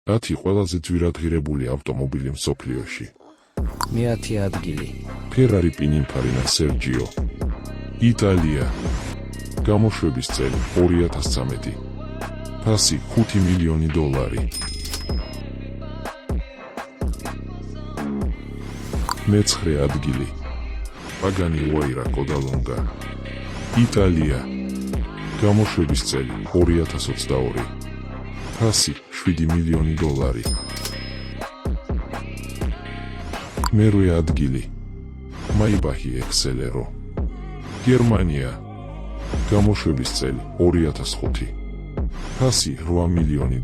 10 ყველაზე ძვირადღირებული ავტომობილი მსოფლიოში. მე-10 ადგილი. Ferrari Pininfarina Sergio. იტალია. გამოშვების წელი 2013. ფასი $5 მილიონი. მე-9 ადგილი. Pagani Huayra Codalonga. იტალია. გამოშვების წელი 2022. ფასი $7 მილიონი. მე-8 ადგილი. Maybach Excelero. გერმანია. გამოშვების წელი 2005. ფასი $8 მილიონი.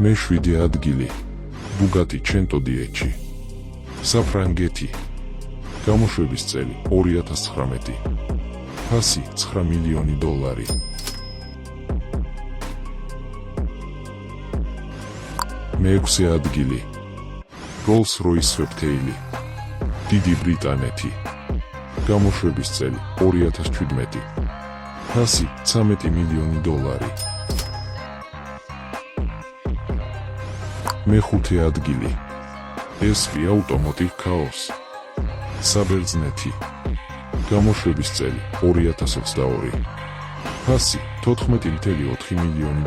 მე-7 ადგილი. Bugatti 110. საფრანგეთი. გამოშვების წელი 2019. ფასი $9 მილიონი. მე-6 ადგილი. Rolls-Royce Swiftail. დიდი ბრიტანეთი. გამოშვების წელი 2017. ფასი $13 მილიონი. მე-5 ადგილი. SP Automotive Chaos. საბერძნეთი. გამოშვების წელი 2022. ფასი $14.4 მილიონი.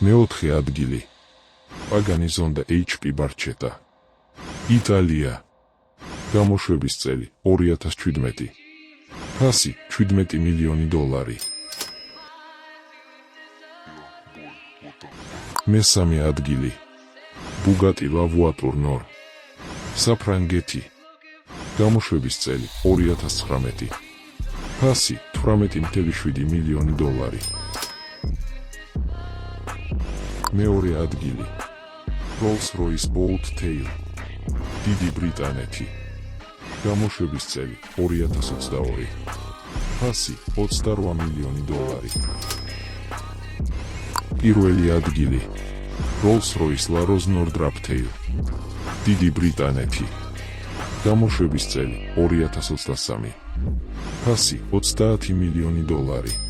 მე-4 ადგილი. Pagani Zonda HP Barchetta. იტალია. გამოშვების წელი 2017. ფასი $17 მილიონი. მე-3 ადგილი. Bugatti Lavatour Nord. საფრანგეთი. გამოშვების წელი 2019. ფასი $18.7 მილიონი. მე-2 ადგილი. Rolls-Royce Bolt Tail. დიდი ბრიტანეთი. გამოშვების წელი 2022. ფასი $28 მილიონი. პირველი ადგილი. Rolls-Royce Laros Northrop Tail. დიდი ბრიტანეთი. გამოშვების წელი 2023. ფასი $30 მილიონი.